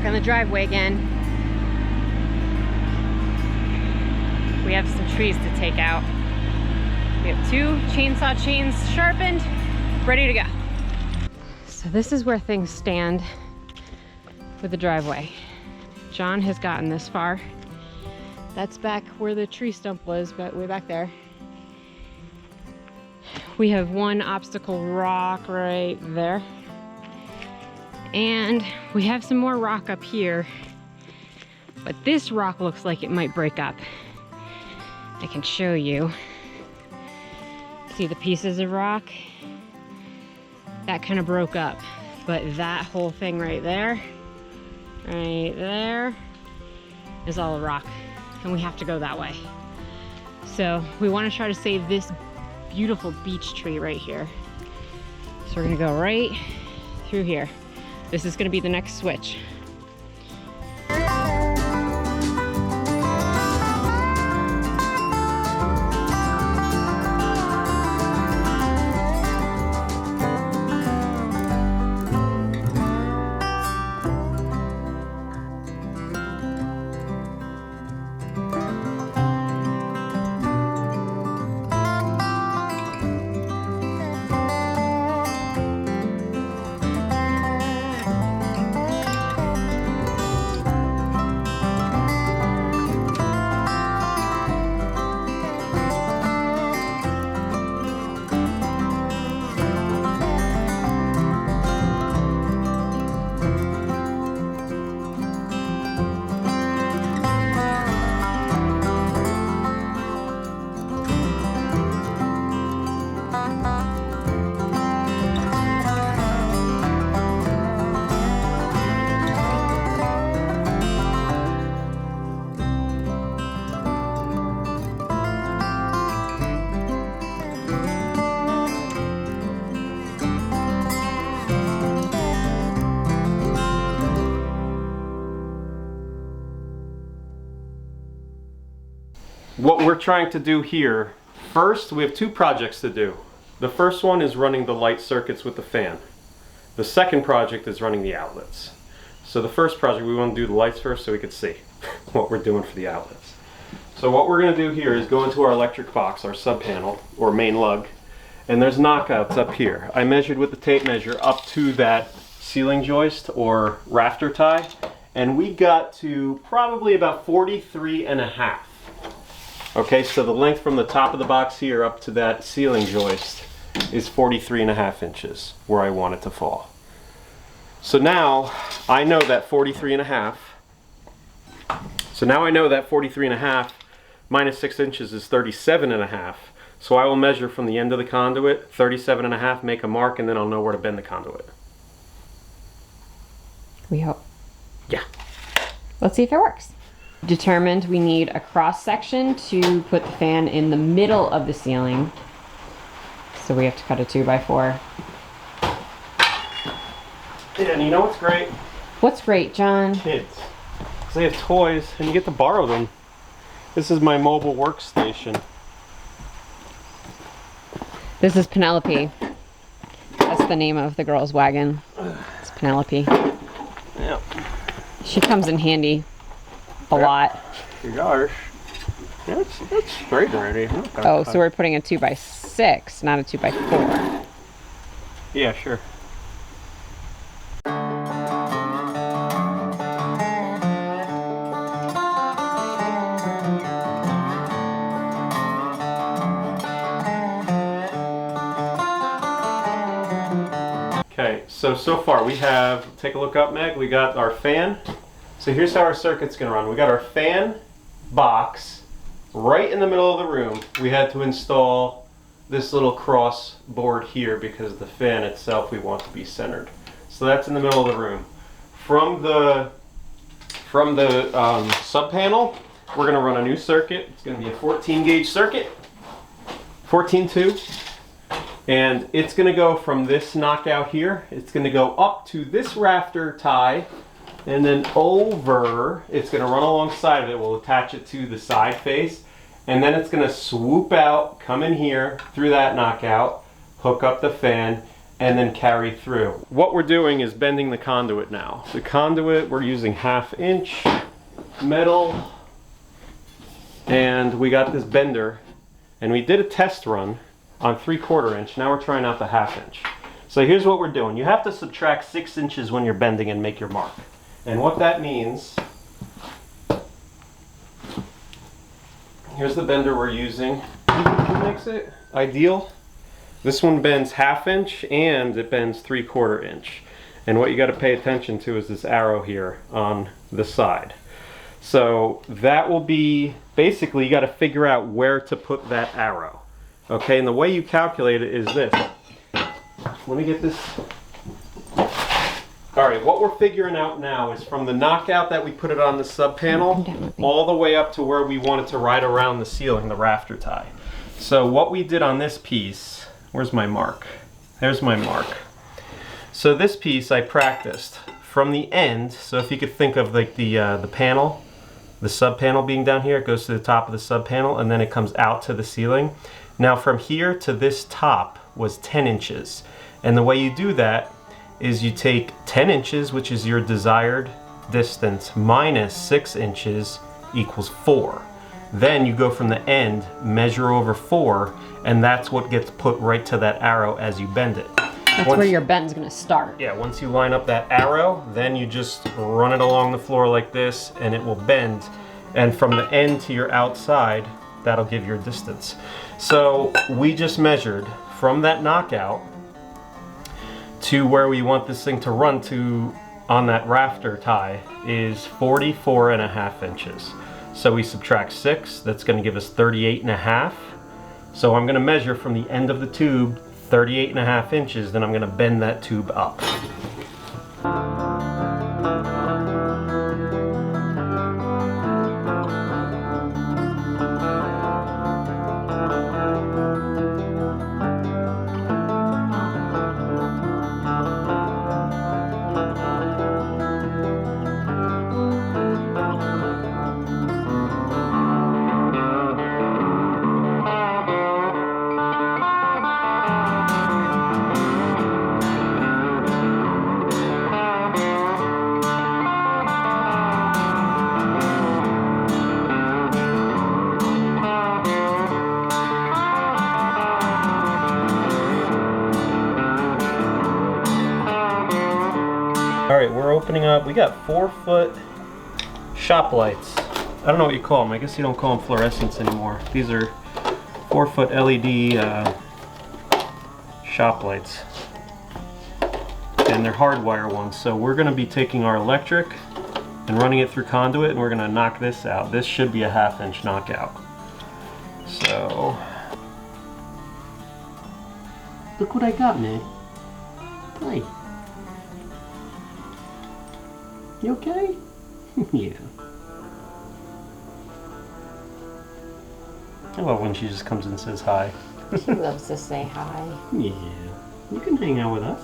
work on the driveway again. We have some trees to take out. We have 2 chainsaw chains sharpened, ready to go. So this is where things stand with the driveway. John has gotten this far. That's back where the tree stump was, but way back there. We have 1 obstacle rock right there. And we have some more rock up here. But this rock looks like it might break up. I can show you. See the pieces of rock? That kind of broke up. But that whole thing right there is all rock. And we have to go that way. So we want to try to save this beautiful beech tree right here. So we're gonna go right through here. This is gonna be the next switch. What we're trying to do here, first we have 2 projects to do. The first one is running the light circuits with the fan. The second project is running the outlets. So the first project, we want to do the lights first so we can see what we're doing for the outlets. So what we're going to do here is go into our electric box, our sub panel or main lug, and there's knockouts up here. I measured with the tape measure up to that ceiling joist or rafter tie, and we got to probably about 43.5. Okay, so the length from the top of the box here up to that ceiling joist is 43.5 inches where I want it to fall. So now I know that 43.5. So now I know that 43.5 minus 6 inches is 37.5. So I will measure from the end of the conduit, 37.5, make a mark, and then I'll know where to bend the conduit. We hope. Yeah. Let's see if it works. Determined we need a cross section to put the fan in the middle of the ceiling. So we have to cut a 2x4. Yeah, and you know what's great? What's great, John? Kids. Because they have toys and you get to borrow them. This is my mobile workstation. This is Penelope. That's the name of the girl's wagon. It's Penelope. Yeah. She comes in handy a lot. Gosh. That's straight already. Oh, so we're putting a 2x6, not a 2x4. Yeah, sure. Okay, so far we have, take a look up, Meg, we got our fan. So here's how our circuit's gonna run. We got our fan box right in the middle of the room. We had to install this little cross board here because the fan itself we want to be centered. So that's in the middle of the room. From the sub panel, we're gonna run a new circuit. It's gonna be a 14 gauge circuit, 14-2. And it's gonna go from this knockout here, it's gonna go up to this rafter tie, and then over, it's gonna run alongside of it. We'll attach it to the side face, and then it's gonna swoop out, come in here through that knockout, hook up the fan, and then carry through. What we're doing is bending the conduit now. The conduit, we're using 1/2 inch metal, and we got this bender, and we did a test run on 3/4 inch. Now we're trying out the 1/2 inch. So here's what we're doing. You have to subtract 6 inches when you're bending and make your mark. And what that means, here's the bender we're using. What makes it ideal? This one bends 1/2 inch and it bends 3/4 inch. And what you got to pay attention to is this arrow here on the side. So that will be, basically you got to figure out where to put that arrow. Okay, and the way you calculate it is this. Let me get this. All right, what we're figuring out now is from the knockout that we put it on the sub panel all the way up to where we want it to ride around the ceiling, the rafter tie. So what we did on this piece, where's my mark? There's my mark. So this piece I practiced from the end. So if you could think of like the panel, the sub panel being down here, it goes to the top of the sub panel and then it comes out to the ceiling. Now from here to this top was 10 inches. And the way you do that is you take 10 inches, which is your desired distance, minus 6 inches equals 4. Then you go from the end, measure over 4, and that's what gets put right to that arrow as you bend it. That's where your bend's gonna start. Yeah, once you line up that arrow, then you just run it along the floor like this and it will bend. And from the end to your outside, that'll give your distance. So we just measured from that knockout to where we want this thing to run to on that rafter tie is 44.5 inches. So we subtract 6, that's going to give us 38.5. So I'm going to measure from the end of the tube 38.5 inches, then I'm going to bend that tube up. All right, we're opening up. We got 4-foot shop lights. I don't know what you call them. I guess you don't call them fluorescents anymore. These are 4-foot LED shop lights. And they're hardwire ones. So we're going to be taking our electric and running it through conduit, and we're going to knock this out. This should be a 1/2 inch knockout. So look what I got, man. Hi. You okay? Yeah. I love when she just comes and says hi. She loves to say hi. Yeah. You can hang out with us.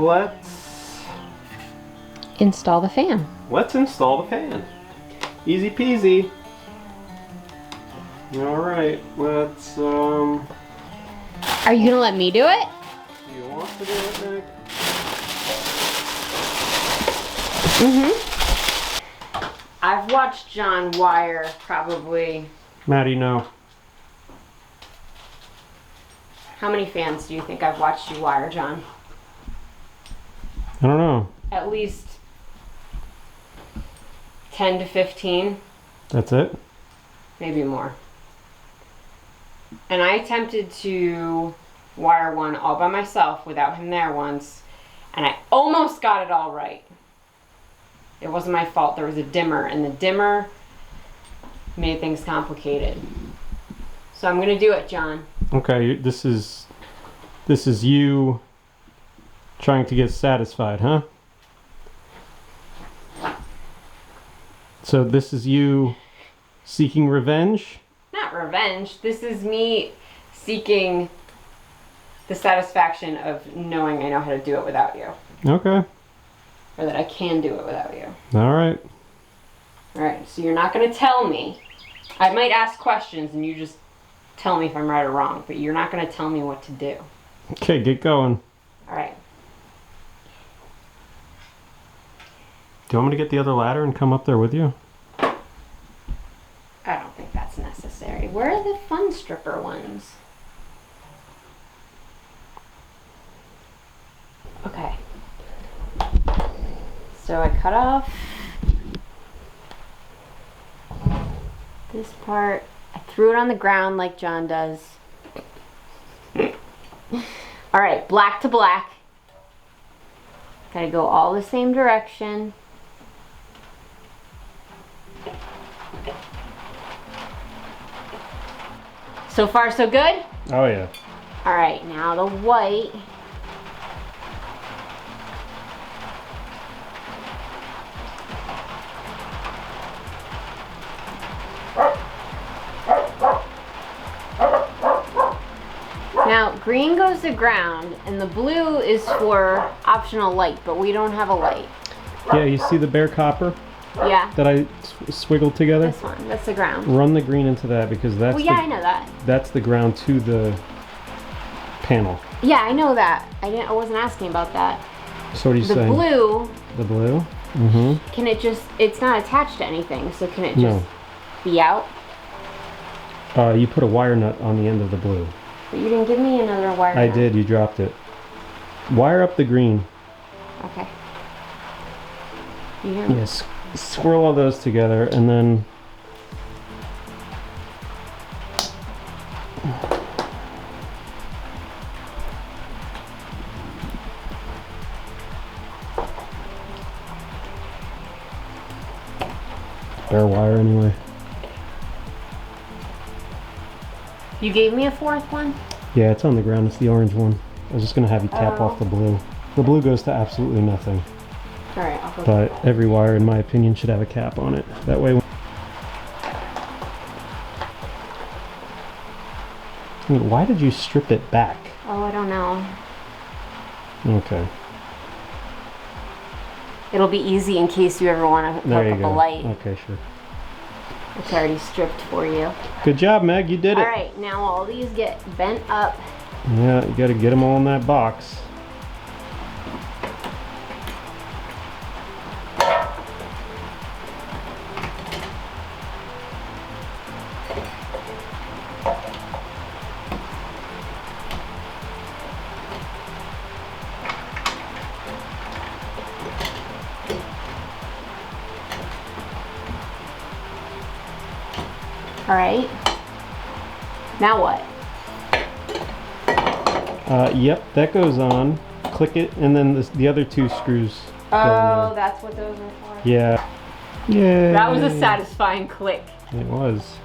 Let's install the fan. Let's install the fan. Easy peasy. All right, let's Are you gonna let me do it? Do you want to do it, Nick? I've watched John wire probably. Maddie, no. How many fans do you think I've watched you wire, John? I don't know. At least 10 to 15. That's it? Maybe more. And I attempted to wire one all by myself without him there once, and I almost got it all right. It wasn't my fault. There was a dimmer, and the dimmer made things complicated. So I'm gonna do it, John. Okay, this is you Trying to get satisfied, huh? So this is you seeking revenge? Not revenge. This is me seeking the satisfaction of knowing I know how to do it without you. Okay. Or that I can do it without you. All right. All right, so you're not going to tell me. I might ask questions and you just tell me if I'm right or wrong, but you're not going to tell me what to do. Okay, get going. All right. Do you want me to get the other ladder and come up there with you? I don't think that's necessary. Where are the fun stripper ones? Okay. So I cut off this part. I threw it on the ground like John does. All right, black to black. Gotta go all the same direction. So far, so good? Oh, yeah. All right, now the white. Now, green goes to ground, and the blue is for optional light, but we don't have a light. Yeah, you see the bare copper Yeah, that I swiggled together? this one, that's the ground. Run the green into that because that's Well, yeah, I know that. that's the ground to the panel. Yeah, I know that. I wasn't asking about that. So what are you The saying? blue, The blue? Mm-hmm. can it just, it's not attached to anything, so can it just No. be out? You put a wire nut on the end of the blue. But you didn't give me another wire I nut. did, you dropped it. Wire up the green. Okay. You hear me? Yes. Swirl all those together and then bare wire anyway. You gave me a fourth one? Yeah, it's on the ground. It's the orange one. I was just gonna have you tap Oh. off the blue. The blue goes to absolutely nothing. Alright, I'll go. But every wire, in my opinion, should have a cap on it. That way. Why did you strip it back? Oh, I don't know. Okay. It'll be easy in case you ever want to There hook you up go. a light. Okay, sure. It's already stripped for you. Good job, Meg. You did it. Alright, now all these get bent up. Yeah, you gotta get them all in that box. Alright. Now what? Yep, that goes on. Click it, and then the other two screws go Oh, in there. that's what those are for? Yeah. Yeah. That was a satisfying click. It was.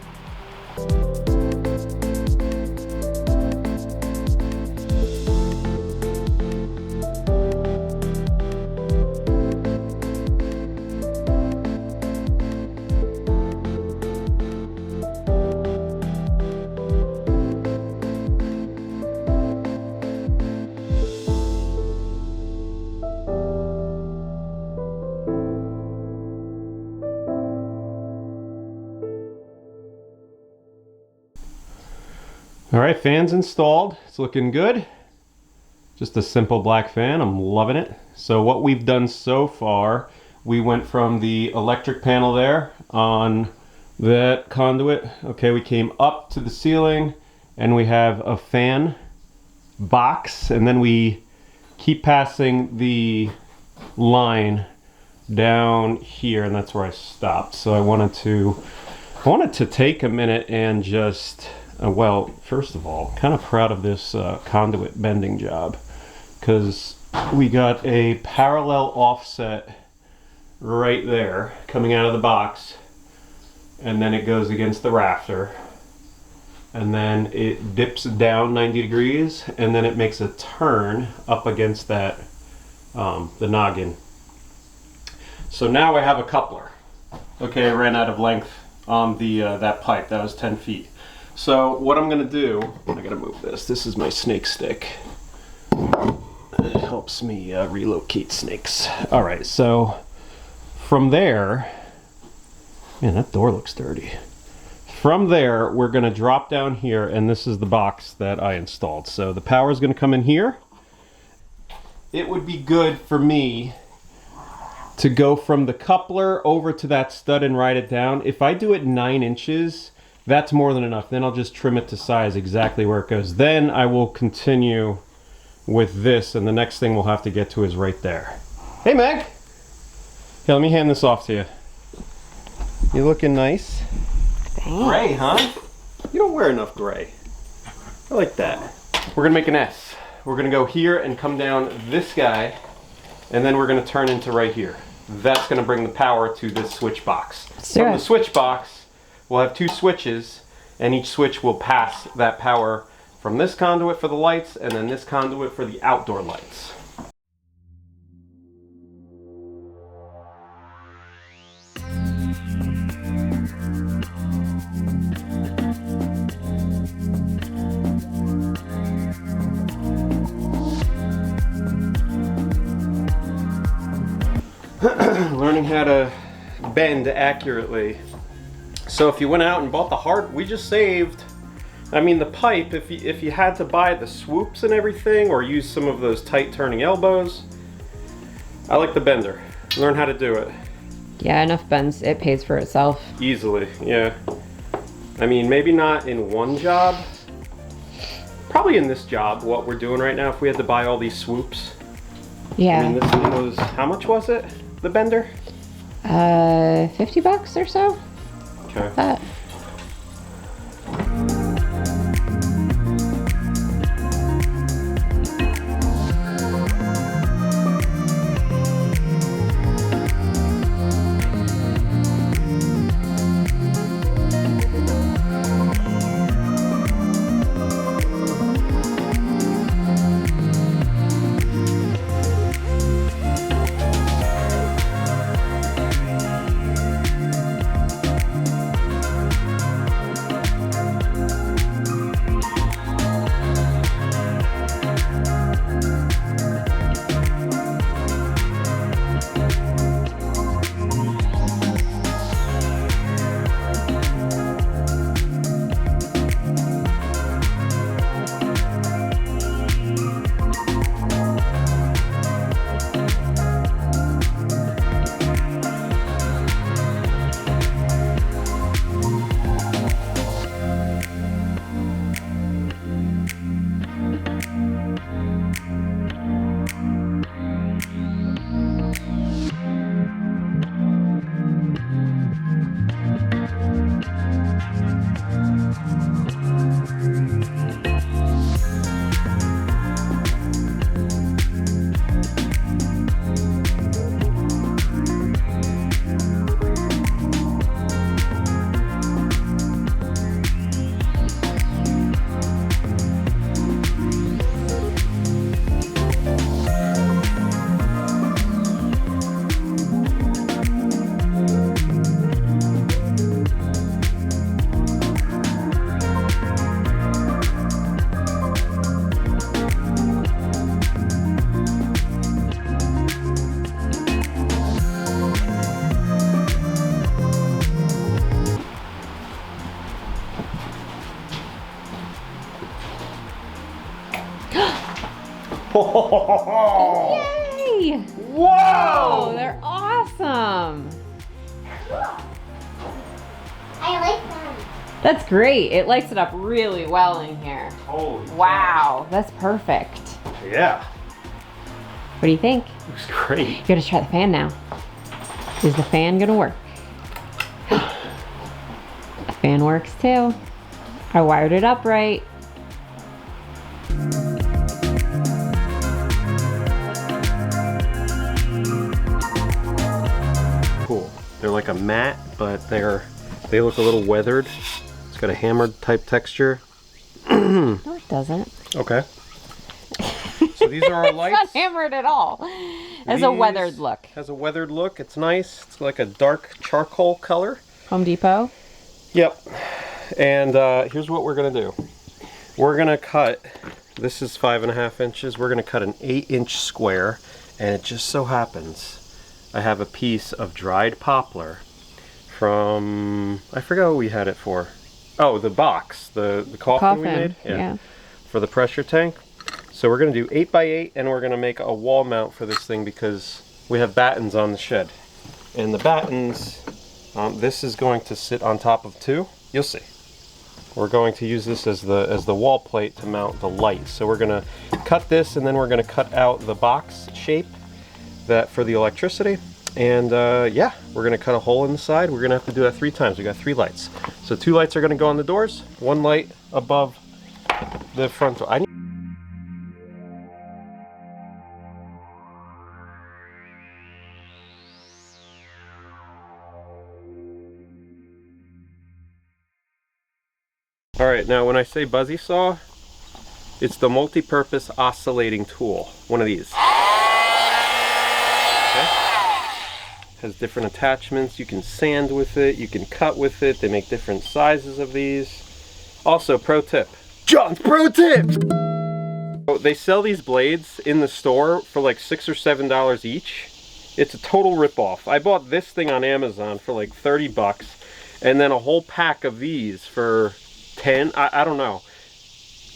All right, fan's installed. It's looking good. Just a simple black fan. I'm loving it. So what we've done so far, we went from the electric panel there on that conduit. Okay, we came up to the ceiling and we have a fan box, and then we keep passing the line down here, and that's where I stopped. So I wanted to take a minute and just well, first of all, kind of proud of this conduit bending job, because we got a parallel offset right there coming out of the box, and then it goes against the rafter, and then it dips down 90 degrees, and then it makes a turn up against that the noggin. So now I have a coupler. Okay, I ran out of length on the that pipe. That was 10 feet. So what I'm gonna do, I gotta move this. This is my snake stick. It helps me relocate snakes. All right, so from there, man, that door looks dirty. From there, we're gonna drop down here, and this is the box that I installed. So the power is gonna come in here. It would be good for me to go from the coupler over to that stud and ride it down. If I do it 9 inches, that's more than enough. Then I'll just trim it to size exactly where it goes. Then I will continue with this, and the next thing we'll have to get to is right there. Hey, Meg. Here, let me hand this off to you. You looking nice? Thanks. Gray, huh? You don't wear enough gray. I like that. We're gonna make an S. We're gonna go here and come down this guy, and then we're gonna turn into right here. That's gonna bring the power to this switch box. From the switch box, we'll have 2 switches, and each switch will pass that power from this conduit for the lights, and then this conduit for the outdoor lights. Learning how to bend accurately. So if you went out and bought the we just saved, I mean, the pipe, if you had to buy the swoops and everything, or use some of those tight turning elbows, I like the bender. Learn how to do it. Yeah, enough bends, it pays for itself. Easily, yeah. I mean, maybe not in one job. Probably in this job, what we're doing right now, if we had to buy all these swoops. Yeah. I mean, this thing was, how much was it, the bender? $50 or so. Okay. That. Yay! Whoa! They're awesome. Cool. I like them. That's great. It lights it up really well in here. Holy Wow, that's perfect. gosh. Yeah, What do you think? looks great. You gotta try the fan now. Is the fan gonna work? The fan works too. I wired it up right. Cool. They're like a matte, but they look a little weathered. It's got a hammered type texture. No, it doesn't. Okay. So So these are our It's lights. not hammered at all. It has a weathered look. Has a weathered look. It's nice. It's like a dark charcoal color. Home Depot. Yep. And here's what we're gonna do. We're gonna cut, this is 5.5 inches. We're gonna cut an 8-inch square, and it just so happens I have a piece of dried poplar from, I forgot what we had it for. Oh, the box, the coffin we made? Yeah. For the pressure tank. So we're gonna do 8x8, and we're gonna make a wall mount for this thing because we have battens on the shed. And the battens, this is going to sit on top of 2. You'll see. We're going to use this as the wall plate to mount the light. So we're gonna cut this, and then we're gonna cut out the box shape that for the electricity. And yeah, we're gonna cut a hole in the side. We're gonna have to do that 3 times. We got 3 lights. So 2 lights are gonna go on the doors, 1 light above the front door. All right, now when I say buzzy saw, it's the multi-purpose oscillating tool. One of these. Okay. Has different attachments. You can sand with it, you can cut with it. They make different sizes of these. Also, pro tip. John's pro tip! They sell these blades in the store for like $6 or $7 each. It's a total ripoff. I bought this thing on Amazon for like 30 bucks, and then a whole pack of these for 10. I don't know.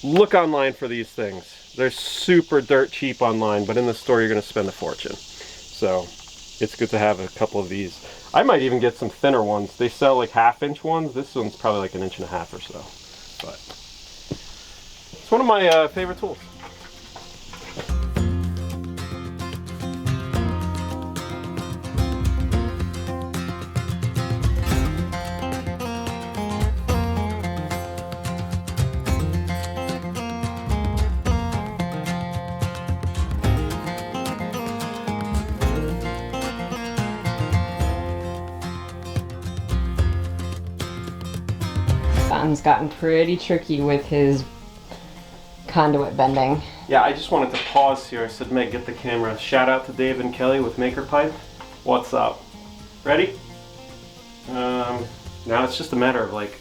Look online for these things. They're super dirt cheap online, but in the store you're going to spend a fortune. So it's good to have a couple of these. I might even get some thinner ones. They sell like 1/2-inch ones. This one's probably like 1.5 inches or so. But it's one of my favorite tools. Don's gotten pretty tricky with his conduit bending. Yeah, I just wanted to pause here. I said, Meg, get the camera. Shout out to Dave and Kelly with Maker Pipe. What's up? Ready? Now it's just a matter of like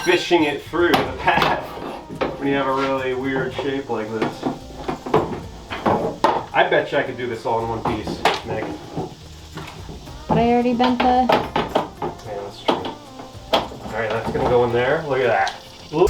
fishing it through the path when you have a really weird shape like this. I bet you I could do this all in one piece, Meg. But I already bent the... Yeah, that's true. Alright, that's gonna go in there. Look at that. Oop.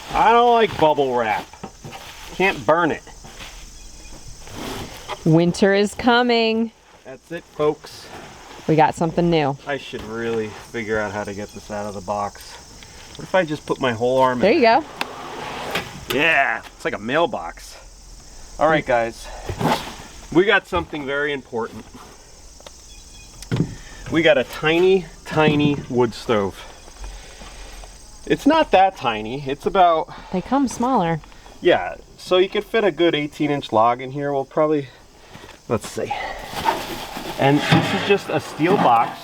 I don't like bubble wrap. Can't burn it. Winter is coming. That's it, folks. We got something new. I should really figure out how to get this out of the box. What if I just put my whole arm There in? you go. Yeah, it's like a mailbox. All right, guys. We got something very important. We got a tiny, tiny wood stove. It's not that tiny. It's about... They come smaller. Yeah, so you could fit a good 18-inch log in here. We'll probably... Let's see. And this is just a steel box.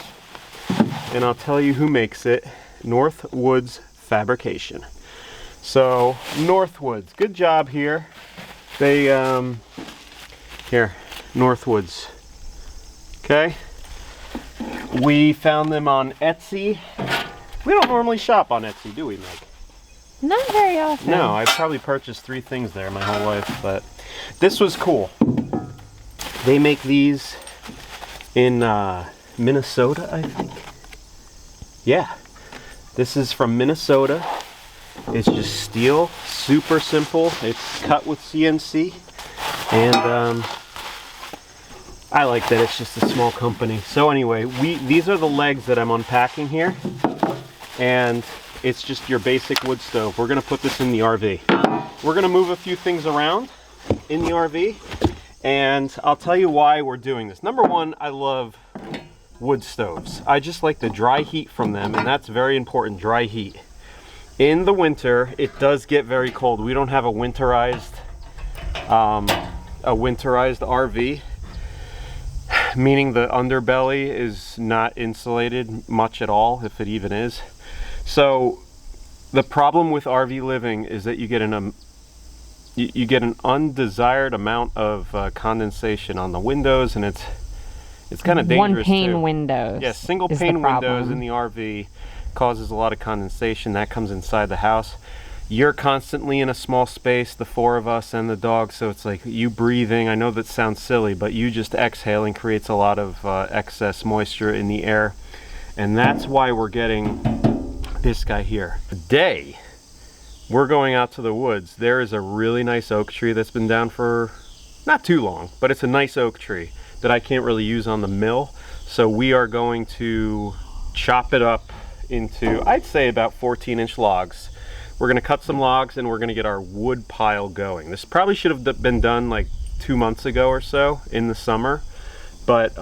And I'll tell you who makes it. Northwoods Fabrication. So, Northwoods. Good job here. They, here, Northwoods. Okay? We found them on Etsy. We don't normally shop on Etsy, do we, Meg? Not very often. No, I've probably purchased 3 things there my whole life, but this was cool. They make these in Minnesota, I think. Yeah, this is from Minnesota. It's just steel, super simple. It's cut with CNC, and I like that it's just a small company. So anyway, these are the legs that I'm unpacking here, and it's just your basic wood stove. We're gonna put this in the RV. We're gonna move a few things around in the RV, and I'll tell you why we're doing this. Number one, I love wood stoves. I just like the dry heat from them, and that's very important, dry heat. In the winter, it does get very cold. We don't have a winterized RV, meaning the underbelly is not insulated much at all, if it even is. So the problem with RV living is that you get an undesired amount of condensation on the windows, and it's kind of dangerous. One pane too. windows. Yes, single pane windows in the RV causes a lot of condensation that comes inside the house. You're constantly in a small space, the four of us and the dog, so it's like you breathing. I know that sounds silly, but you just exhaling creates a lot of excess moisture in the air, and that's why we're getting this guy here. Today, we're going out to the woods. There is a really nice oak tree that's been down for not too long, but it's a nice oak tree that I can't really use on the mill, so we are going to chop it up into, I'd say, about 14-inch logs. We're going to cut some logs, and we're going to get our wood pile going. This probably should have been done like 2 months ago or so in the summer, but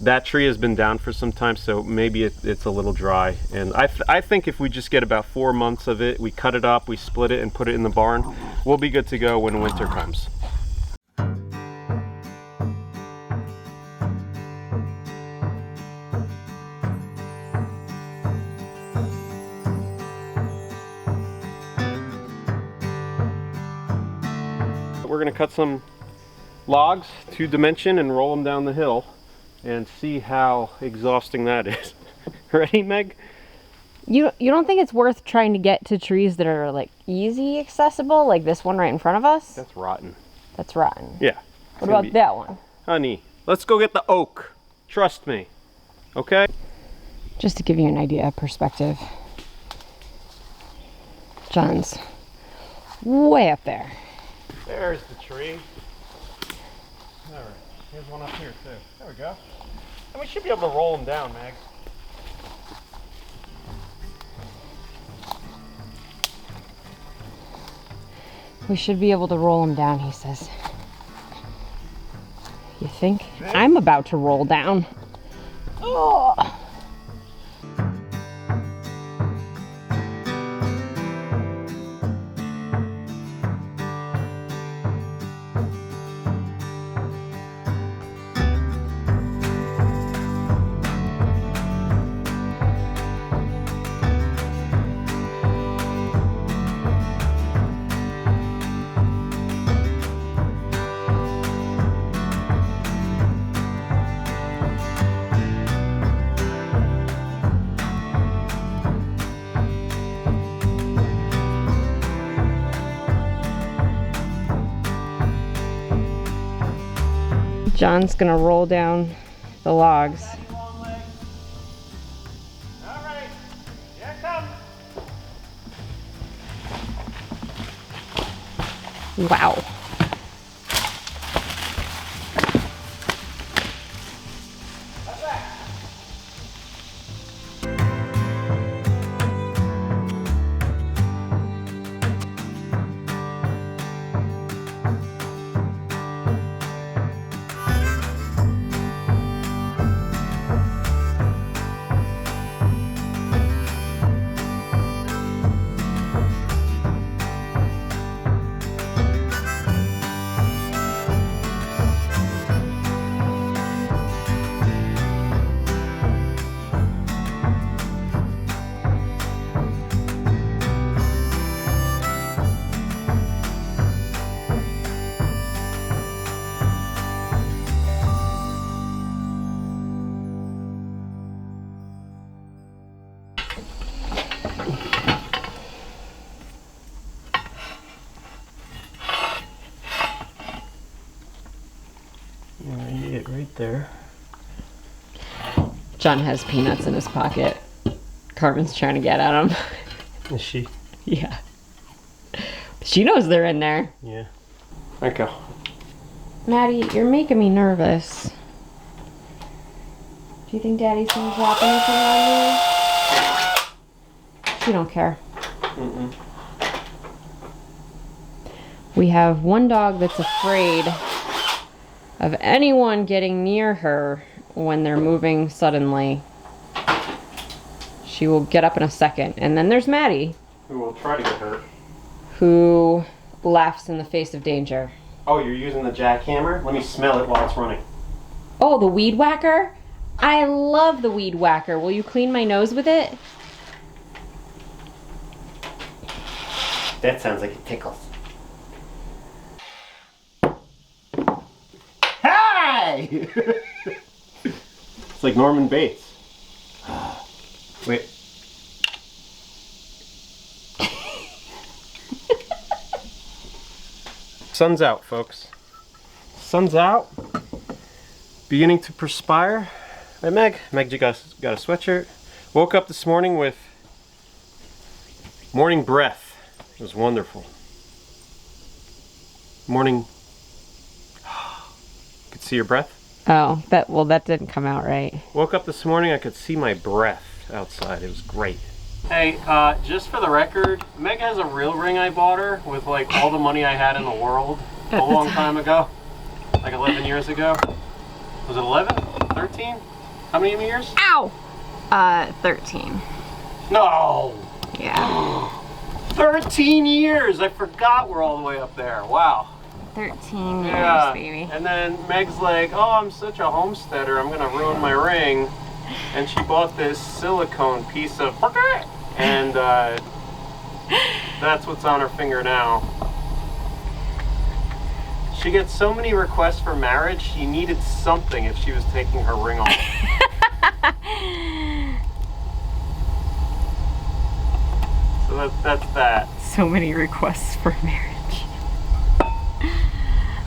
that tree has been down for some time, so maybe it's a little dry. And I think if we just get about 4 months of it, we cut it up, we split it and put it in the barn, we'll be good to go when winter comes. We're going to cut some logs, 2-dimension, and roll them down the hill and see how exhausting that is. Ready, Meg? You don't think it's worth trying to get to trees that are like easy accessible, like this one right in front of us? That's rotten. That's rotten. Yeah. What about that one? Honey, let's go get the oak. Trust me. Okay? Just to give you an idea of perspective. John's way up there. There's the tree. All right, here's one up here too. There we go. And we should be able to roll them down, Meg. We should be able to roll them down, he says. You think? I'm about to roll down. Oh. John's gonna roll down the logs. All right, here it comes. Wow. It right there. John has peanuts in his pocket. Carmen's trying to get at him. Is she? Yeah. She knows they're in there. Yeah. There you go. Maddie, you're making me nervous. Do you think Daddy's gonna drop anything on you? She don't care. Mm-mm. We have one dog that's afraid of anyone getting near her when they're moving suddenly. She will get up in a second. And then there's Maddie, Who will try to get hurt. who laughs in the face of danger. Oh, you're using the jackhammer? Let me smell it while it's running. Oh, the weed whacker? I love the weed whacker. Will you clean my nose with it? That sounds like it tickles. Hi! It's like Norman Bates. Wait. Sun's out, folks. Sun's out. Beginning to perspire. Hey, Meg. Meg, you got a sweatshirt. Woke up this morning with morning breath. It was wonderful. Morning. Could see your breath? Oh, that didn't come out right. Woke up this morning, I could see my breath outside. It was great. Hey, just for the record, Meg has a real ring I bought her with like all the money I had in the world a long time ago. Like 11 years ago. Was it 11? 13? How many years? Ow! 13. No! Yeah. 13 years! I forgot we're all the way up there. Wow. 13 years, Yeah. baby. And then Meg's like, oh, I'm such a homesteader, I'm gonna ruin my ring. And she bought this silicone piece of and that's what's on her finger now. She gets so many requests for marriage, she needed something if she was taking her ring off. So that's that. So many requests for marriage.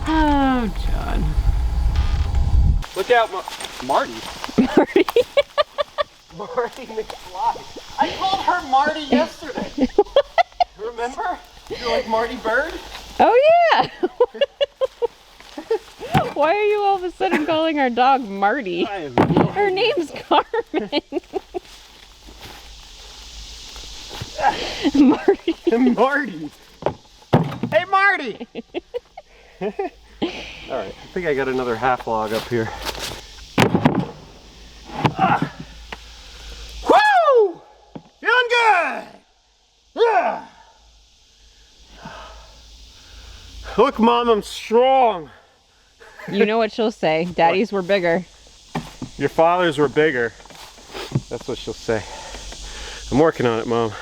Oh, John. Look out, Marty. Marty. Marty McFly. I called her Marty yesterday. Remember? You're like Marty Bird? Oh, yeah. Why are you all of a sudden calling our dog Marty? I have no Her name's Carmen. Marty. Marty. Hey, Marty! All right, I think I got another half log up here. Woo! Feeling good! Yeah! Look, Mom, I'm strong. You know what she'll say. Daddies were bigger. Your fathers were bigger. That's what she'll say. I'm working on it, Mom.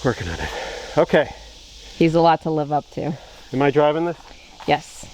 Working on it. Okay. He's a lot to live up to. Am I driving this? Yes.